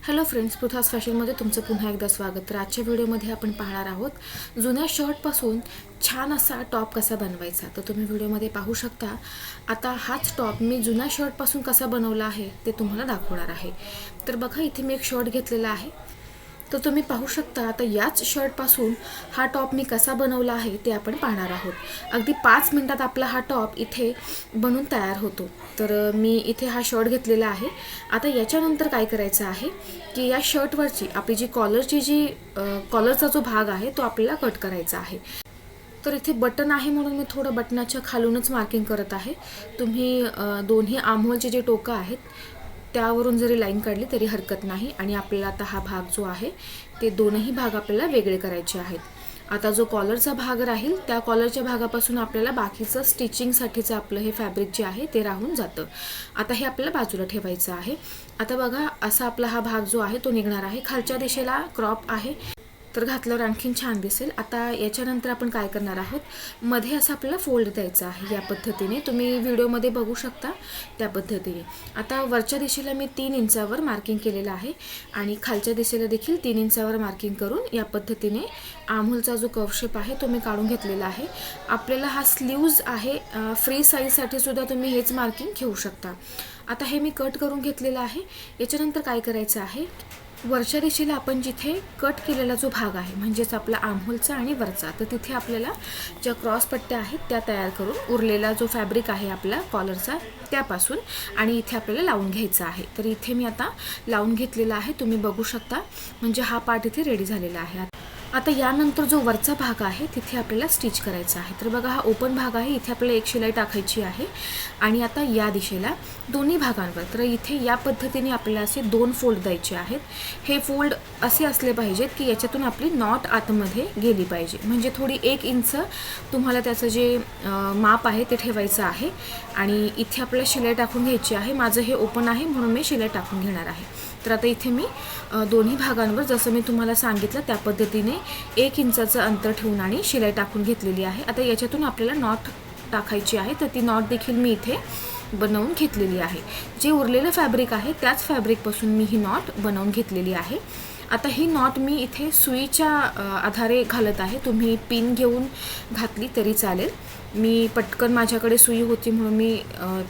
Hello friends, पृथ्वास फॅशनमध्ये तुमचं पुन्हा एकदा स्वागत. तर आजच्या व्हिडिओमध्ये आपण पाहणार आहोत जुन्या शर्टपासून छान असा टॉप कसा बनवायचा. तर तुम्ही व्हिडिओमध्ये पाहू शकता. आता हाच टॉप मी जुन्या शर्टपासून कसा बनवला आहे ते तुम्हाला दाखवणार आहे. तर बघा, इथे मी एक शर्ट घेतलेला आहे. तर तुम्ही पाहू शकता. आता याच शर्टपासून हा टॉप मी कसा बनवला आहे ते आपण पाहणार आहोत. अगदी 5 मिनिटात आपला हा टॉप इथे बनून तयार होतो. तर मी इथे हा शर्ट घेतलेला आहे. आता याच्यानंतर काय करायचं आहे की या शर्टवरची आपली जी कॉलरचा जो भाग आहे तो आपल्याला कट करायचा आहे. तर इथे बटन आहे म्हणून मी थोडं बटनाच्या खालूनच मार्किंग करत आहे. तुम्ही दोन्ही आर्महोलचे जे टोकं आहेत त्यावरून जरी लाईन काढली तरी हरकत नाही. आणि आपल्याला आता हा भाग जो आहे ते दोनही भाग आपल्याला वेगळे करायचे आहेत. आता जो कॉलरचा भाग राहील त्या कॉलरच्या भागापासून आपल्याला बाकीचं स्टिचिंगसाठीचं आपलं हे फॅब्रिक जे आहे ते राहून जातं. आता हे आपल्याला बाजूला ठेवायचं आहे. आता बघा, असा आपला हा भाग जो आहे तो निघणार आहे. खालच्या दिशेला क्रॉप आहे, तर घातल्यावर आणखीन छान दिसेल. आता याच्यानंतर आपण काय करणार आहोत, मध्ये असं आपल्याला फोल्ड द्यायचं आहे. या पद्धतीने तुम्ही व्हिडिओमध्ये बघू शकता त्या पद्धतीने. आता वरच्या दिशेला मी 3 इंचावर मार्किंग केलेलं आहे आणि खालच्या दिशेला देखील 3 इंचावर मार्किंग करून या पद्धतीने आर्महोलचा जो कर्व शेप आहे तो मी काढून घेतलेला आहे. आपल्याला हा स्लीव्ज आहे, फ्री साईजसाठी सुद्धा तुम्ही हेच मार्किंग घेऊ शकता. आता हे मी कट करून घेतलेलं आहे. याच्यानंतर काय करायचं आहे, वरच्या दिशेला आपण जिथे कट केलेला जो भाग आहे म्हणजेच आपला आर्महोलचा आणि वरचा, तर तिथे आपल्याला ज्या क्रॉस पट्ट्या आहेत त्या तयार करून उरलेला जो फॅब्रिक आहे आपला कॉलरचा त्यापासून आणि इथे आपल्याला लावून घ्यायचा आहे. तर इथे मी आता लावून घेतलेला आहे, तुम्ही बघू शकता. म्हणजे हा पार्ट इथे रेडी झालेला आहे. आता यानंतर जो वरचा भाग आहे तिथे आपल्याला स्टिच करायचा आहे. तर बघा, हा ओपन भाग आहे, इथे आपल्याला एक शिलाई टाकायची आहे. आणि आता या दिशेला दोन्ही भागांवर, तर इथे या पद्धतीने आपल्याला असे 2 फोल्ड द्यायचे आहेत. हे फोल्ड असे असले पाहिजेत की याच्यातून आपली नॉट आतमध्ये गेली पाहिजे. म्हणजे थोडी 1 इंच तुम्हाला त्याचं जे माप आहे ते ठेवायचं आहे. आणि इथे आपल्याला शिलाई टाकून घ्यायची आहे. माझं हे ओपन आहे म्हणून मी शिलाई टाकून घेणार आहे. तर आता इथे मी दोन्ही भागांवर जसं मी तुम्हाला सांगितलं त्या पद्धतीने 1 इंचाचं अंतर ठेवून आणि शिलाई टाकून घेतलेली आहे. आता याच्यातून आपल्याला नॉट टाकायची आहे, तर ती नॉट देखील मी इथे बनवून घेतलेली आहे. जे उरलेलं फॅब्रिक आहे त्याच फॅब्रिकपासून मी ही नॉट बनवून घेतलेली आहे. आता ही नॉट मी इथे सुईच्या आधारे घालत आहे. तुम्ही पिन घेऊन घातली तरी चालेल. मी पटकन माझ्याकडे सुई होती म्हणून मी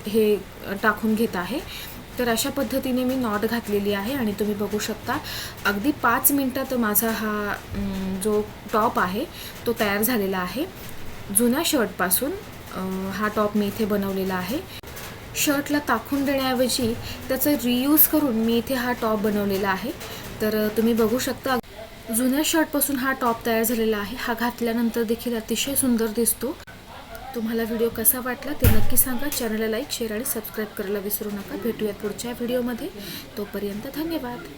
हे टाकून घेत आहे. तर अशा पद्धतीने मी नॉट घातलेली आहे आणि तुम्ही बघू शकता अगदी 5 मिनिटात माझा हा जो टॉप आहे तो तयार झालेला आहे. जुन्या शर्टपासून हा टॉप मी इथे बनवलेला आहे. शर्टला टाकून देण्याऐवजी त्याचा रियूज करून मी इथे हा टॉप बनवलेला आहे. तर तुम्ही बघू शकता जुन्या शर्टपासून हा टॉप तयार झालेला आहे. हा घातल्यानंतर देखील अतिशय सुंदर दिसतो. तुम्हाला व्हिडिओ कसा वाटला ते नक्की सांगा. चॅनलला लाईक, शेअर आणि सबस्क्राईब करायला विसरू नका. भेटूयात पुढच्या व्हिडिओमध्ये. तोपर्यंत धन्यवाद.